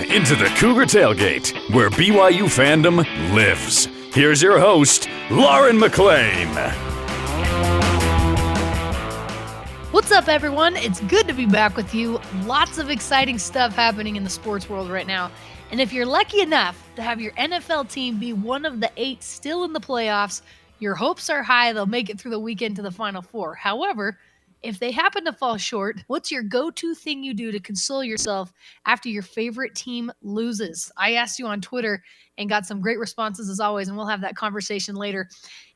into the Cougar Tailgate, where BYU fandom lives. Here's your host, Lauren McClain. What's up, everyone? It's good to be back with you. Lots of exciting stuff happening in the sports world right now. And if you're lucky enough to have your NFL team be one of the 8 still in the playoffs, your hopes are high they'll make it through the weekend to the Final Four. However, if they happen to fall short, what's your go-to thing you do to console yourself after your favorite team loses? I asked you on Twitter and got some great responses as always, and we'll have that conversation later.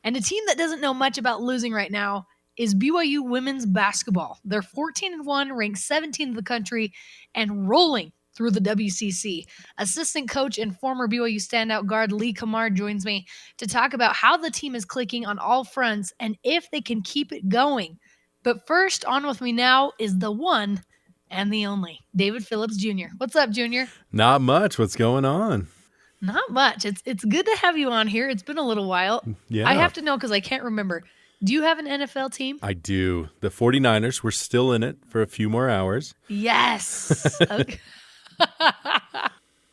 And a team that doesn't know much about losing right now is BYU women's basketball. They're 14-1, ranked 17th in the country, and rolling through the WCC. Assistant coach and former BYU standout guard Lee Cummard joins me to talk about how the team is clicking on all fronts and if they can keep it going. But first, on with me now is the one and the only, David Phillips Jr. What's up, Junior? Not much. What's going on? Not much. It's good to have you on here. It's been a little while. Yeah. I have to know because I can't remember. Do you have an NFL team? I do. The 49ers, we're still in it for a few more hours. Yes. Okay.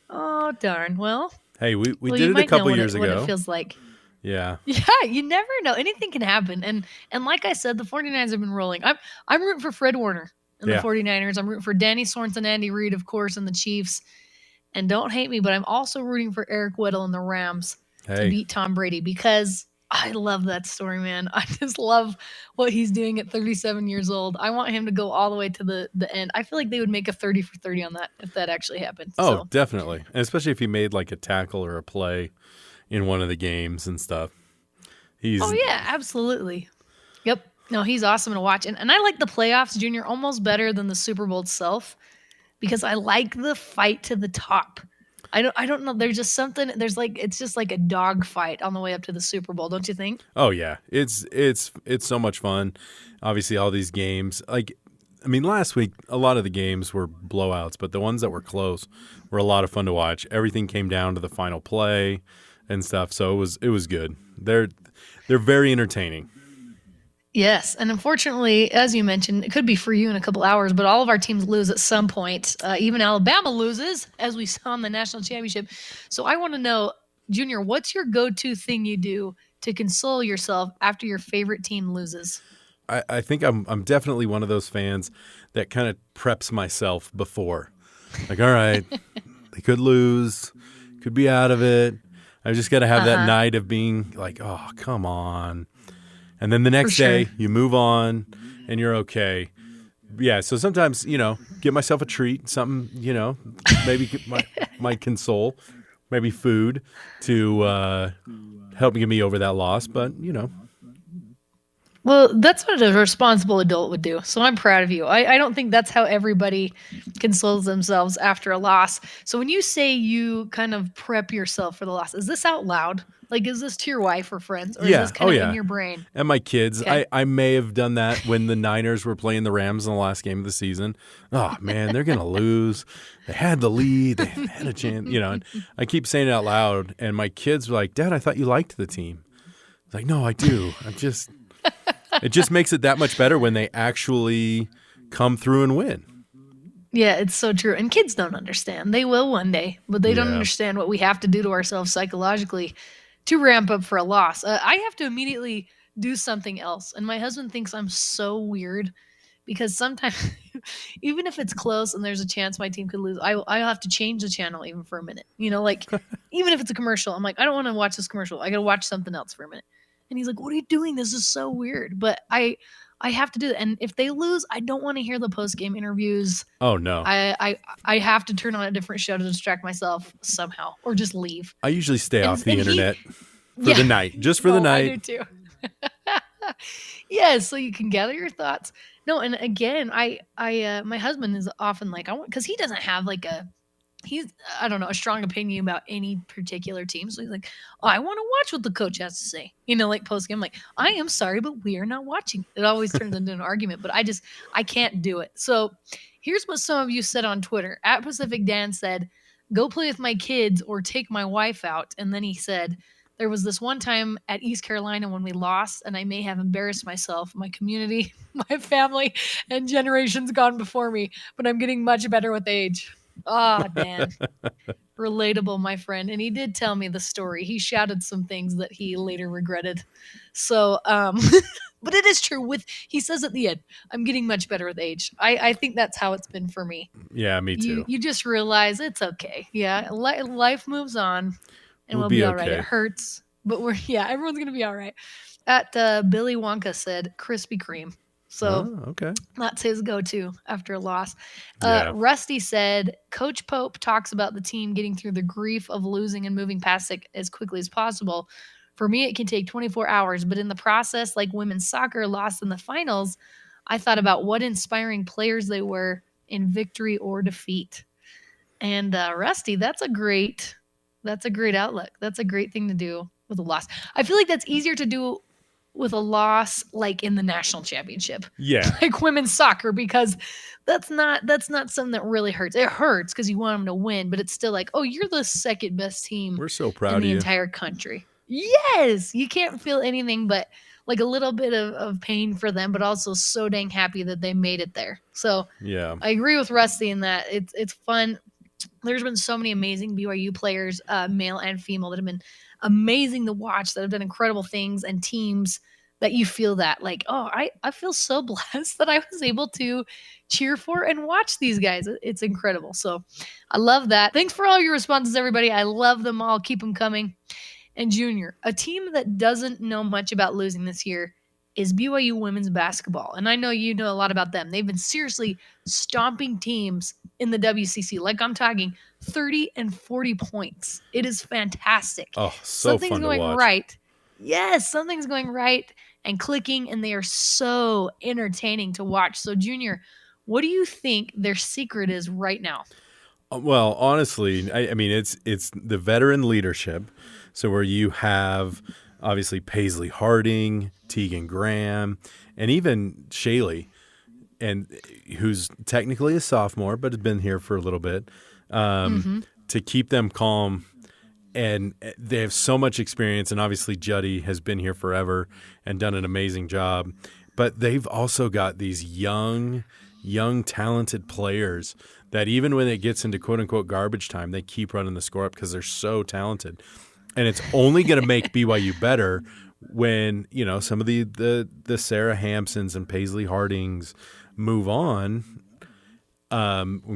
Oh, darn. Well, hey, we did it a couple years ago. What it feels like. Yeah. Yeah, you never know. Anything can happen. And like I said, the 49ers have been rolling. I'm rooting for Fred Warner and the 49ers. I'm rooting for Danny Sorensen, Andy Reid, of course, and the Chiefs. And don't hate me, but I'm also rooting for Eric Weddle and the Rams to beat Tom Brady because I love that story, man. I just love what he's doing at 37 years old. I want him to go all the way to the end. I feel like they would make a 30 for 30 on that if that actually happened. Oh, definitely. And especially if he made like a tackle or a play in one of the games and stuff. Oh, yeah, absolutely. Yep. No, he's awesome to watch. And I like the playoffs, Junior, almost better than the Super Bowl itself because I like the fight to the top. I don't know. There's just something. It's just like a dog fight on the way up to the Super Bowl, don't you think? Oh yeah, it's so much fun. Obviously, all these games. Last week a lot of the games were blowouts, but the ones that were close were a lot of fun to watch. Everything came down to the final play and stuff, so it was good. They're very entertaining. Yes, and unfortunately, as you mentioned, it could be for you in a couple hours, but all of our teams lose at some point. Even Alabama loses, as we saw in the national championship. So I want to know, Junior, what's your go-to thing you do to console yourself after your favorite team loses? I think I'm definitely one of those fans that kind of preps myself before. Like, all right, they could lose, could be out of it. I just got to have that night of being like, oh, come on. And then the next day you move on and you're okay. Yeah, so sometimes, get myself a treat, something, maybe might console, maybe food to help get me over that loss. But, Well, that's what a responsible adult would do. So I'm proud of you. I don't think that's how everybody consoles themselves after a loss. So when you say you kind of prep yourself for the loss, is this out loud? Like, is this to your wife or friends? Or is this kind of in your brain? And my kids. Okay. I may have done that when the Niners were playing the Rams in the last game of the season. Oh, man, they're going to lose. They had the lead. They had a chance. And I keep saying it out loud. And my kids were like, Dad, I thought you liked the team. I was like, no, I do. It just makes it that much better when they actually come through and win. Yeah, it's so true. And kids don't understand. They will one day, but they don't understand what we have to do to ourselves psychologically to ramp up for a loss. I have to immediately do something else. And my husband thinks I'm so weird because sometimes, even if it's close and there's a chance my team could lose, I'll have to change the channel even for a minute. Like even if it's a commercial, I'm like, I don't want to watch this commercial. I got to watch something else for a minute. And he's like, what are you doing? This is so weird. But I have to do that. And if they lose, I don't want to hear the post-game interviews. Oh, no. I have to turn on a different show to distract myself somehow or just leave. I usually stay off the internet for the night, just for the night. I do too. Yeah, so you can gather your thoughts. No, and again, my husband is often like, because he doesn't have like a strong opinion about any particular team. So he's like, oh, I want to watch what the coach has to say. Like post-game, I'm like, I am sorry, but we are not watching. It always turns into an argument, but I can't do it. So here's what some of you said on Twitter. At Pacific Dan said, go play with my kids or take my wife out. And then he said, there was this one time at East Carolina when we lost, and I may have embarrassed myself, my community, my family, and generations gone before me, but I'm getting much better with age. Oh, Dan. Relatable, my friend. And he did tell me the story. He shouted some things that he later regretted. So, but it is true. He says at the end, I'm getting much better with age. I think that's how it's been for me. Yeah, me too. You just realize it's okay. Yeah, life moves on, and we'll be all right. okay. It hurts, but everyone's gonna be all right. At Billy Wonka said Krispy Kreme. So okay. That's his go-to after a loss. Yeah. Rusty said, Coach Pope talks about the team getting through the grief of losing and moving past it as quickly as possible. For me, it can take 24 hours, but in the process, like women's soccer lost in the finals, I thought about what inspiring players they were in victory or defeat. And Rusty, that's a great outlook. That's a great thing to do with a loss. I feel like that's easier to do with a loss like in the national championship. Yeah. Like women's soccer, because that's not something that really hurts. It hurts because you want them to win, but it's still like, oh, you're the second best team We're so proud in of the you. entire country. Yes. You can't feel anything but like a little bit of pain for them, but also so dang happy that they made it there. So yeah, I agree with Rusty in that it's fun. There's been so many amazing BYU players, male and female, that have been amazing to watch, that have done incredible things, and teams that you feel that like, oh, I feel so blessed that I was able to cheer for and watch these guys. It's incredible. So I love that. Thanks for all your responses, everybody. I love them all. Keep them coming. And Junior, a team that doesn't know much about losing this year is BYU women's basketball. And I know you know a lot about them. They've been seriously stomping teams in the WCC. Like I'm talking 30 and 40 points. It is fantastic. Oh, so something's fun to going watch. right. Yes, something's going right and clicking, and they are so entertaining to watch. So Junior, what do you think their secret is right now? Well, honestly, I mean, it's the veteran leadership. So where you have obviously Paisley Harding, Tegan Graham, and even Shaylee, and who's technically a sophomore but has been here for a little bit, to keep them calm. And they have so much experience, and obviously Juddy has been here forever and done an amazing job. But they've also got these young, talented players that even when it gets into quote-unquote garbage time, they keep running the score up because they're so talented. And it's only going to make BYU better when, you know, some of the Sarah Hampsons and Paisley Hardings move on,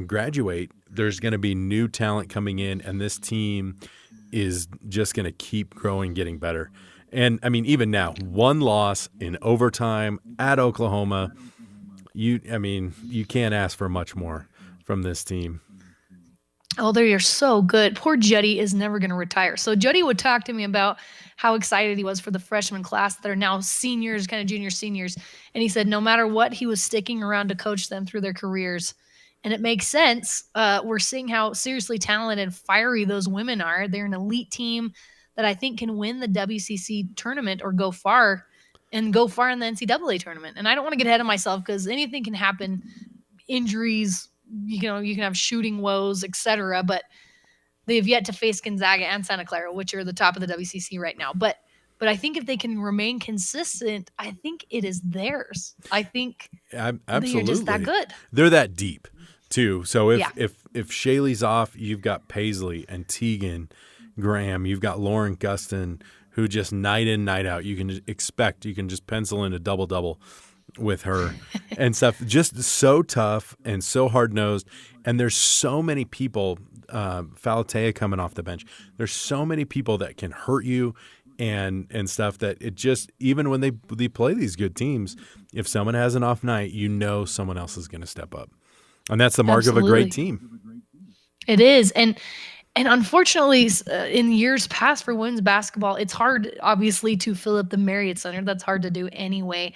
graduate. There's going to be new talent coming in, and this team is just going to keep growing, getting better. And, I mean, even now, one loss in overtime at Oklahoma, you can't ask for much more from this team. Oh, they are so good. Poor Juddy is never going to retire. So Juddy would talk to me about how excited he was for the freshman class that are now seniors, kind of junior seniors. And he said no matter what, he was sticking around to coach them through their careers. And it makes sense. We're seeing how seriously talented and fiery those women are. They're an elite team that I think can win the WCC tournament or go far in the NCAA tournament. And I don't want to get ahead of myself because anything can happen, injuries, you can have shooting woes, etc. But they have yet to face Gonzaga and Santa Clara, which are the top of the WCC right now. But I think if they can remain consistent, I think it is theirs. I think absolutely they're just that good. They're that deep too. So if Shaylee's off, you've got Paisley and Tegan Graham. You've got Lauren Gustin, who just night in, night out, you can just pencil in a double-double with her and stuff. Just so tough and so hard-nosed. And there's so many people, Falatea coming off the bench, there's so many people that can hurt you and stuff that it just, even when they play these good teams, if someone has an off night, you know someone else is going to step up. And that's the mark of a great team. It is. And unfortunately, in years past for women's basketball, it's hard, obviously, to fill up the Marriott Center. That's hard to do anyway.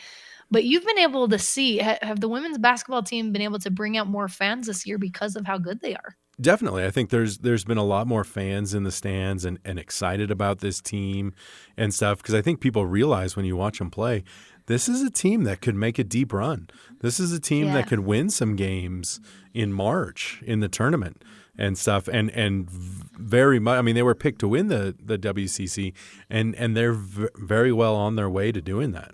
But you've been able to see, have the women's basketball team been able to bring out more fans this year because of how good they are? Definitely. I think there's been a lot more fans in the stands and excited about this team and stuff, because I think people realize when you watch them play, this is a team that could make a deep run. This is a team that could win some games in March in the tournament and stuff. And very much, I mean, they were picked to win the WCC, and they're very well on their way to doing that.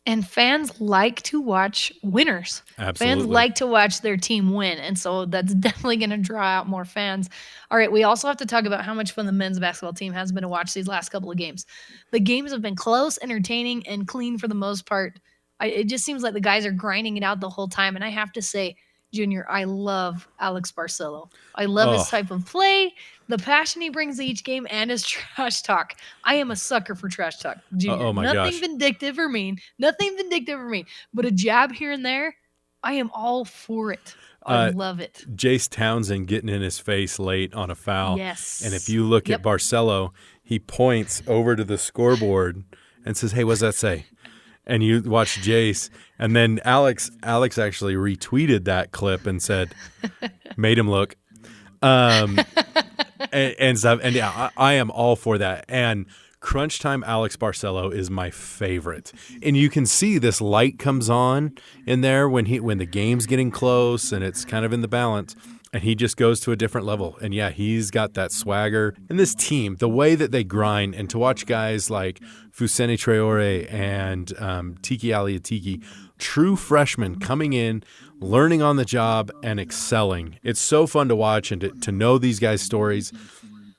And fans like to watch winners. Absolutely. Fans like to watch their team win. And so that's definitely going to draw out more fans. All right, we also have to talk about how much fun the men's basketball team has been to watch these last couple of games. The games have been close, entertaining, and clean for the most part. It just seems like the guys are grinding it out the whole time. And I have to say, Junior, I love Alex Barcelo. I love his type of play, the passion he brings to each game, and his trash talk. I am a sucker for trash talk, Junior. Oh my Nothing gosh. vindictive or mean. Nothing vindictive or mean. But a jab here and there, I am all for it. I love it. Jace Townsend getting in his face late on a foul. Yes. And if you look at Barcelo, he points over to the scoreboard and says, "Hey, what's that say?" And you watch Jace, and then Alex actually retweeted that clip and said, made him look, and stuff. And yeah, I am all for that. And crunch time Alex Barcelo is my favorite. And you can see this light comes on in there when the game's getting close and it's kind of in the balance. And he just goes to a different level. And yeah, he's got that swagger. And this team, the way that they grind, and to watch guys like Fousseyni Traore and Tiki Aliatiki, true freshmen coming in, learning on the job, and excelling. It's so fun to watch and to know these guys' stories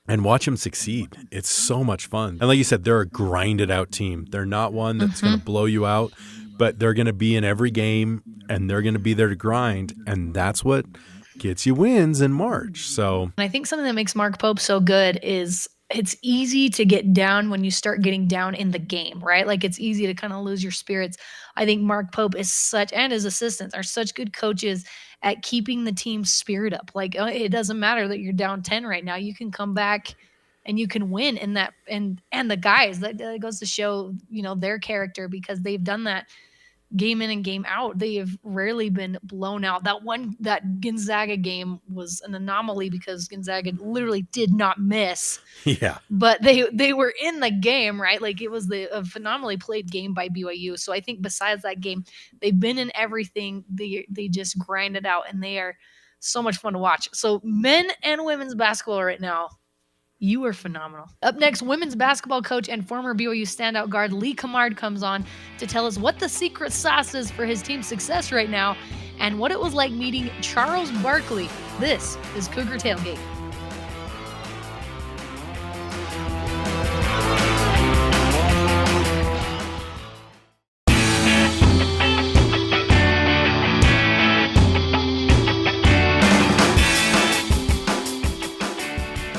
and watch them succeed. It's so much fun. And like you said, they're a grinded out team. They're not one that's going to blow you out, but they're going to be in every game, and they're going to be there to grind. And that's what gets you wins in March. So, and I think something that makes Mark Pope so good is it's easy to get down when you start getting down in the game, right? Like it's easy to kind of lose your spirits. I think Mark Pope and his assistants are such good coaches at keeping the team's spirit up. Like it doesn't matter that you're down 10 right now. You can come back and you can win in that. And the guys, that goes to show, their character, because they've done that game in and game out. They have rarely been blown out. That Gonzaga game was an anomaly because Gonzaga literally did not miss. Yeah. But they were in the game, right? Like it was a phenomenally played game by BYU. So I think besides that game, they've been in everything. They just grind it out, and they are so much fun to watch. So men and women's basketball right now, you are phenomenal. Up next, women's basketball coach and former BYU standout guard Lee Cummard comes on to tell us what the secret sauce is for his team's success right now and what it was like meeting Charles Barkley. This is Cougar Tailgate.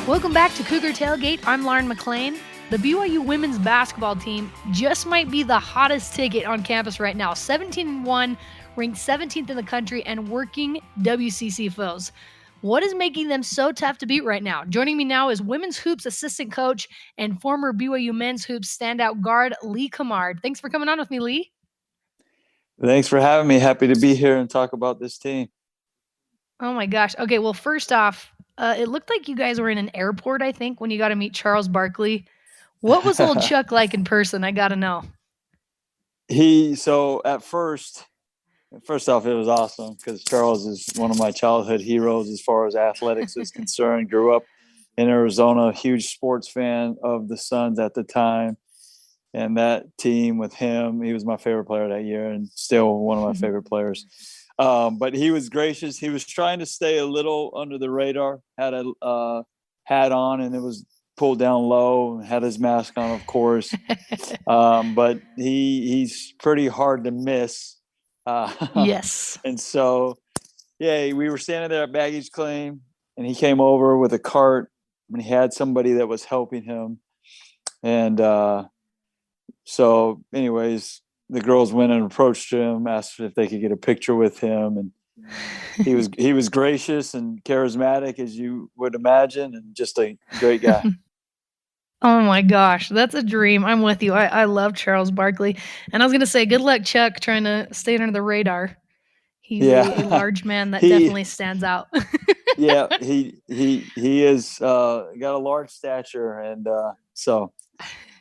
Welcome back to Cougar Tailgate. I'm Lauren McClain. The BYU women's basketball team just might be the hottest ticket on campus right now. 17-1, ranked 17th in the country, and working WCC foes. What is making them so tough to beat right now? Joining me now is women's hoops assistant coach and former BYU men's hoops standout guard Lee Cummard. Thanks for coming on with me, Lee. Thanks for having me. Happy to be here and talk about this team. Oh my gosh. Okay, well, first off, it looked like you guys were in an airport, I think, when you got to meet Charles Barkley. What was old Chuck like in person? I got to know. So at first off, it was awesome because Charles is one of my childhood heroes as far as athletics is concerned. Grew up in Arizona, huge sports fan of the Suns at the time. And that team with him, he was my favorite player that year and still one of my favorite players. But he was gracious. He was trying to stay a little under the radar, had a hat on, and it was pulled down low, had his mask on, of course. But he's pretty hard to miss. Yes. And so, yeah, we were standing there at baggage claim, and he came over with a cart, and he had somebody that was helping him. And so anyways, the girls went and approached him, asked if they could get a picture with him. And he was gracious and charismatic, as you would imagine, and just a great guy. Oh my gosh, that's a dream. I'm with you. I love Charles Barkley. And I was going to say, good luck, Chuck, trying to stay under the radar. He's a large man that definitely stands out. Yeah, he is got a large stature, and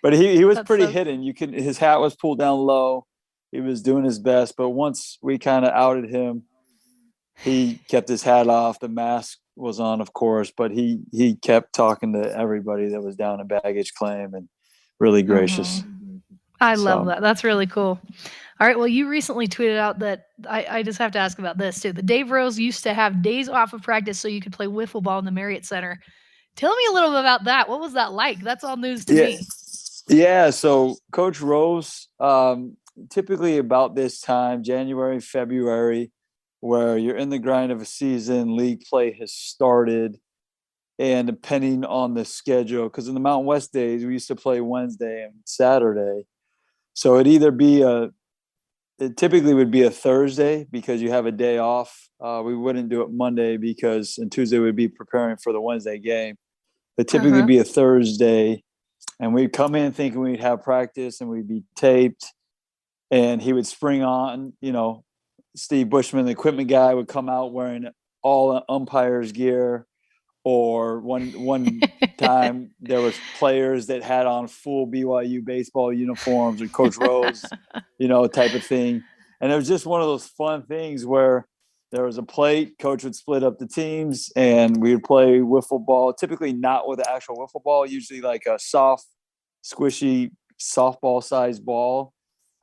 but he was pretty hidden. His hat was pulled down low. He was doing his best, but once we kind of outed him, he kept his hat off. The mask was on, of course, but he kept talking to everybody that was down in baggage claim and really gracious. I love that. That's really cool. All right. Well, you recently tweeted out that I just have to ask about this too. The Dave Rose used to have days off of practice so you could play wiffle ball in the Marriott Center. Tell me a little bit about that. What was that like? That's all news to me. Yeah. So Coach Rose, typically about this time, January, February, where you're in the grind of a season, league play has started, and depending on the schedule, because in the Mountain West days, we used to play Wednesday and Saturday. So it typically would be a Thursday because you have a day off. We wouldn't do it Monday and Tuesday would be preparing for the Wednesday game. It'd typically be a Thursday, and we'd come in thinking we'd have practice and we'd be taped, and he would spring on, Steve Bushman, the equipment guy, would come out wearing all umpires gear. Or one time there was players that had on full BYU baseball uniforms or Coach Rose, type of thing. And it was just one of those fun things where there was a plate, coach would split up the teams, and we would play wiffle ball, typically not with the actual wiffle ball, usually like a soft, squishy softball sized ball.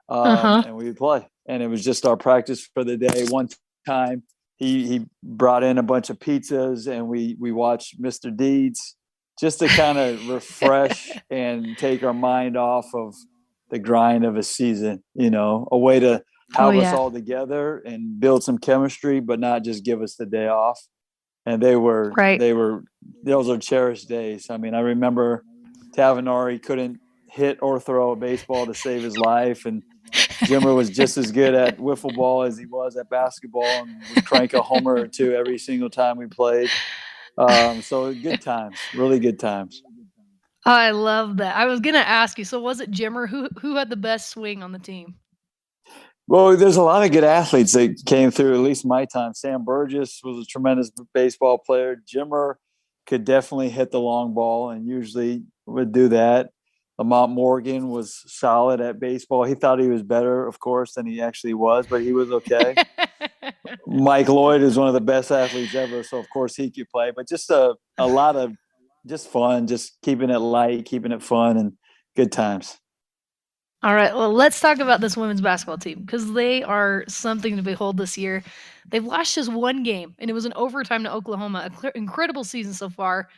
And we would play. And it was just our practice for the day. One time, he brought in a bunch of pizzas, and we watched Mr. Deeds just to kind of refresh and take our mind off of the grind of a season, a way to have us all together and build some chemistry, but not just give us the day off. And those are cherished days. I mean, I remember Tavinari couldn't hit or throw a baseball to save his life, and Jimmer was just as good at wiffle ball as he was at basketball, and would crank a homer or two every single time we played. So good times, really good times. I love that. I was going to ask you, so was it Jimmer? Who had the best swing on the team? Well, there's a lot of good athletes that came through, at least my time. Sam Burgess was a tremendous baseball player. Jimmer could definitely hit the long ball and usually would do that. Lamont Morgan was solid at baseball. He thought he was better, of course, than he actually was, but he was okay. Mike Lloyd is one of the best athletes ever, so of course he could play. But just a lot of just fun, just keeping it light, keeping it fun, and good times. All right, well, let's talk about this women's basketball team because they are something to behold this year. They've lost just one game, and it was an overtime to Oklahoma. Incredible season so far.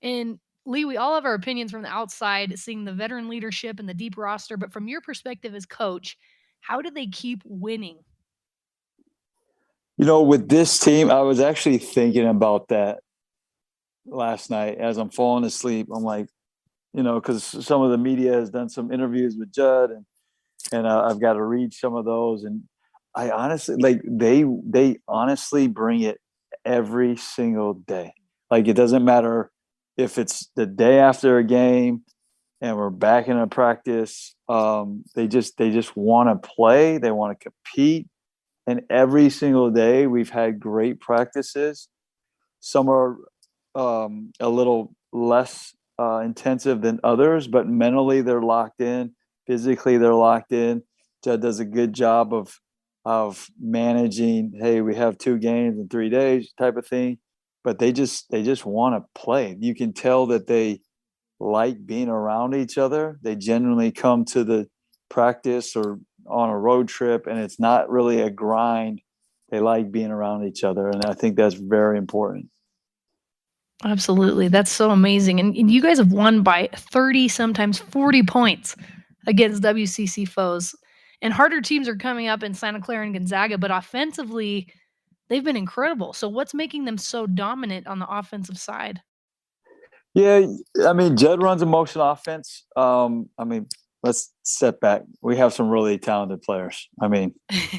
And Lee, we all have our opinions from the outside, seeing the veteran leadership and the deep roster. But from your perspective as coach, how do they keep winning? With this team, I was actually thinking about that last night as I'm falling asleep. I'm like, because some of the media has done some interviews with Judd, and I've got to read some of those. And I honestly, they honestly bring it every single day. Like, it doesn't matter if it's the day after a game and we're back in a practice. They just want to play. They want to compete. And every single day we've had great practices. Some are a little less intensive than others, but mentally they're locked in. Physically they're locked in. Judd does a good job of managing, hey, we have 2 games in 3 days type of thing. But they just want to play. You can tell that they like being around each other. They genuinely come to the practice or on a road trip, and it's not really a grind. They like being around each other, and I think that's very important. Absolutely. That's so amazing. And you guys have won by 30, sometimes 40 points against WCC foes. And harder teams are coming up in Santa Clara and Gonzaga, but offensively, they've been incredible. So what's making them so dominant on the offensive side? Yeah, I mean, Judd runs a motion offense. Let's step back. We have some really talented players. I mean,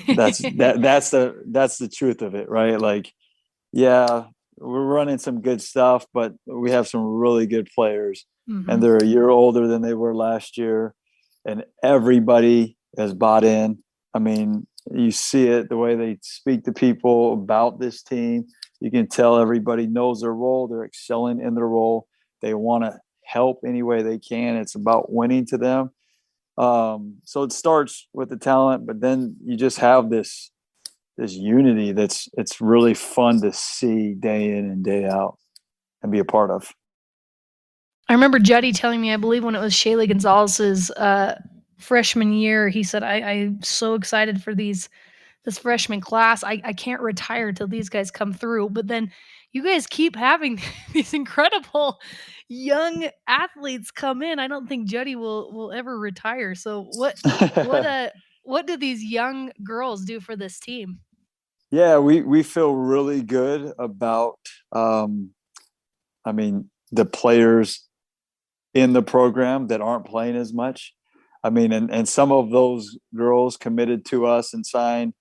that's the truth of it, right? Like, yeah, we're running some good stuff, but we have some really good players, and they're a year older than they were last year, and everybody has bought in. I mean, you see it, the way they speak to people about this team. You can tell everybody knows their role. They're excelling in their role. They want to help any way they can. It's about winning to them. So it starts with the talent, but then you just have this unity it's really fun to see day in and day out and be a part of. I remember Juddy telling me, I believe when it was Shaylee Gonzalez's freshman year, he said, I'm so excited for this freshman class. I can't retire till these guys come through. But then you guys keep having these incredible young athletes come in. I don't think Juddy will ever retire. So what do these young girls do for this team? Yeah, we feel really good about the players in the program that aren't playing as much. I mean, and some of those girls committed to us and signed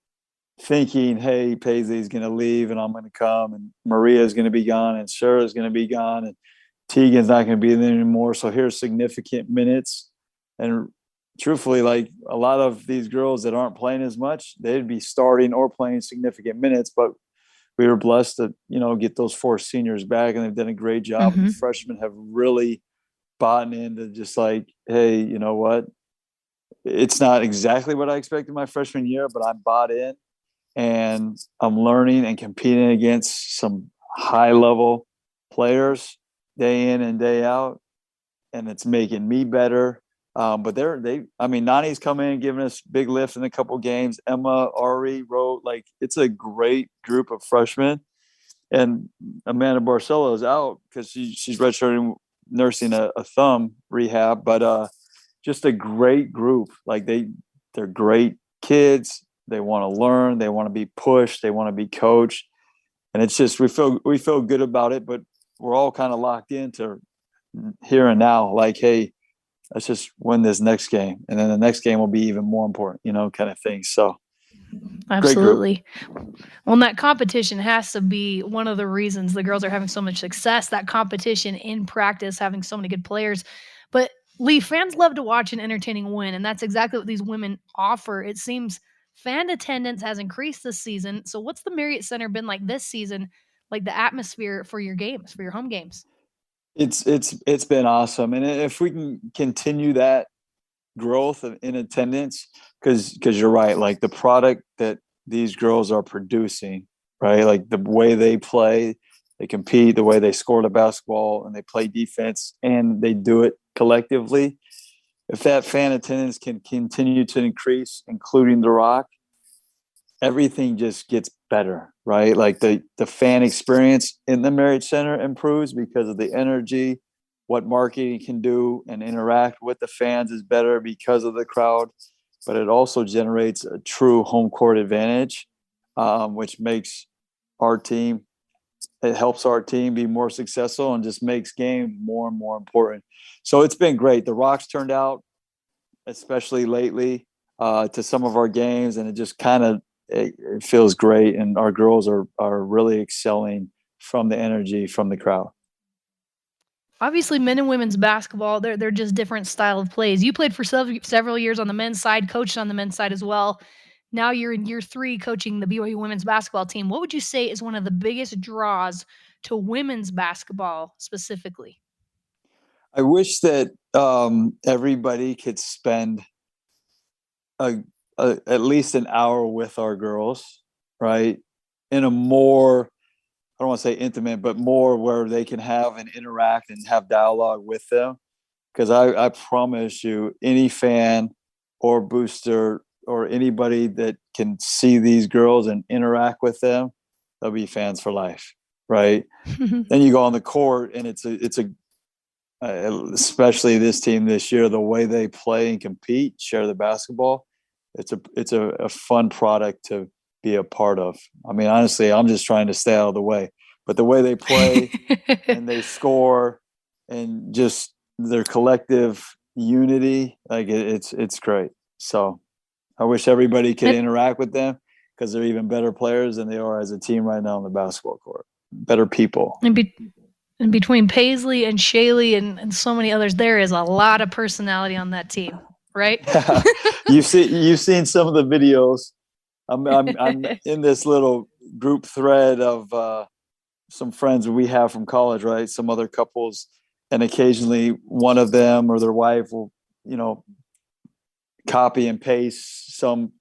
thinking, hey, Paisley's going to leave and I'm going to come, and Maria's going to be gone, and Sarah's going to be gone, and Tegan's not going to be there anymore. So here's significant minutes. And truthfully, like a lot of these girls that aren't playing as much, they'd be starting or playing significant minutes. But we were blessed to, get those 4 seniors back, and they've done a great job. Mm-hmm. And the freshmen have really bought into just like, hey, you know what? It's not exactly what I expected my freshman year, but I'm bought in and I'm learning and competing against some high level players day in and day out. And it's making me better. But Nani's come in, giving us big lift in a couple games. Emma, Ari, wrote, like, it's a great group of freshmen. And Amanda Barcelo is out because she's redshirting, nursing a thumb rehab. But just a great group. Like they're great kids. They want to learn. They want to be pushed. They want to be coached. And it's just we feel good about it. But we're all kind of locked into here and now. Like, hey, let's just win this next game, and then the next game will be even more important, kind of thing. So absolutely. Well, and that competition has to be one of the reasons the girls are having so much success, that competition in practice, having so many good players. But Lee, fans love to watch an entertaining win, and that's exactly what these women offer. It seems fan attendance has increased this season. So what's the Marriott Center been like this season, like the atmosphere for your games, for your home games? It's been awesome. And if we can continue that growth in attendance, because you're right, like the product that these girls are producing, right? Like the way they play, they compete, the way they score the basketball, and they play defense, and they do it collectively. If that fan attendance can continue to increase, including the Rock, everything just gets better, right? Like the fan experience in the Marriott Center improves because of the energy. What marketing can do and interact with the fans is better because of the crowd, but it also generates a true home court advantage, which makes our team, it helps our team be more successful and just makes games more and more important. So it's been great. The Rocks turned out, especially lately, to some of our games, and it just kind of, it feels great. And our girls are really excelling from the energy from the crowd. Obviously, men and women's basketball, they're just different style of plays. You played for several years on the men's side, coached on the men's side as well. Now you're in year 3 coaching the BYU women's basketball team. What would you say is one of the biggest draws to women's basketball specifically? I wish that everybody could spend at least an hour with our girls, right? In a more, I don't want to say intimate, but more where they can have and interact and have dialogue with them. Because I promise you, any fan or booster or anybody that can see these girls and interact with them, they'll be fans for life, right? Then you go on the court, and it's a especially this team this year, the way they play and compete, share the basketball. It's a fun product to be a part of. I mean, honestly, I'm just trying to stay out of the way, but the way they play and they score and just their collective unity, like it's great. So I wish everybody could interact with them, because they're even better players than they are as a team right now on the basketball court. Better people. And between Paisley and Shaylee and so many others, there is a lot of personality on that team, right? You've seen some of the videos. I'm in this little group thread of some friends we have from college, right? Some other couples, and occasionally one of them or their wife will, copy and paste some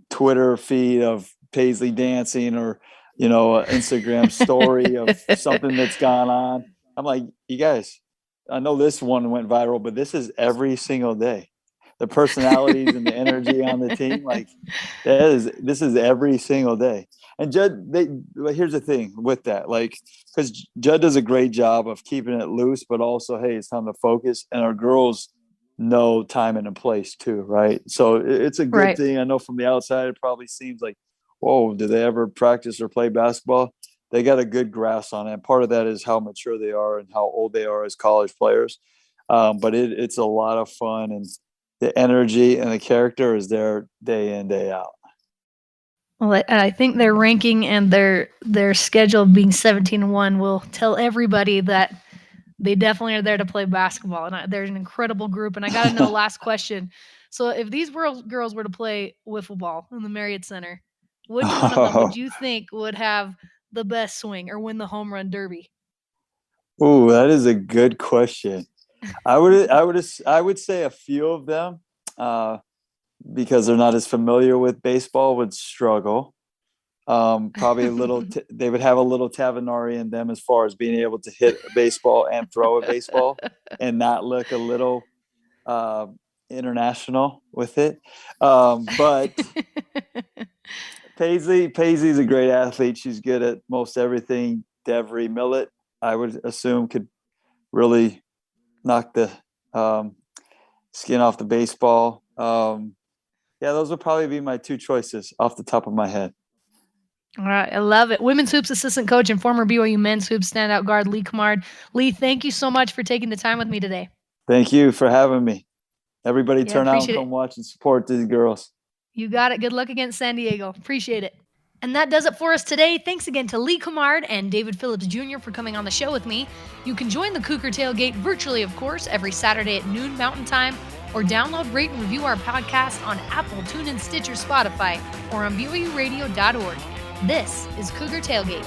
Twitter feed of Paisley dancing, or an Instagram story of something that's gone on. I'm like, you guys, I know this one went viral, but this is every single day. the personalities and the energy on the team. Like this is every single day. And Judd, here's the thing with that, like, because Judd does a great job of keeping it loose, but also, hey, it's time to focus. And our girls know time and a place too, right? So it's a good thing. I know from the outside, it probably seems like, whoa, do they ever practice or play basketball? They got a good grasp on it. And part of that is how mature they are and how old they are as college players. But it's a lot of fun, and the energy and the character is there day in, day out. Well, I think their ranking and their schedule being 17-1 will tell everybody that they definitely are there to play basketball. And they're an incredible group. And I got to know, last question. So if these girls were to play wiffle ball in the Marriott Center, which one of them would you think would have the best swing or win the home run derby? Ooh, that is a good question. I would say a few of them, because they're not as familiar with baseball, would struggle. Probably a little. They would have a little Tavinari in them as far as being able to hit a baseball and throw a baseball, and not look a little international with it. But Paisley's a great athlete. She's good at most everything. Devry Millett, I would assume, could really knock the skin off the baseball. Yeah, those would probably be my two choices off the top of my head. All right, I love it. Women's hoops assistant coach and former BYU men's hoops standout guard Lee Cummard. Lee, thank you so much for taking the time with me today. Thank you for having me. Everybody turn out and come watch and support these girls. You got it. Good luck against San Diego. Appreciate it. And that does it for us today. Thanks again to Lee Cummard and David Phillips Jr. for coming on the show with me. You can join the Cougar Tailgate virtually, of course, every Saturday at noon Mountain Time, or download, rate, and review our podcast on Apple, TuneIn, Stitcher, Spotify, or on BYUradio.org. This is Cougar Tailgate.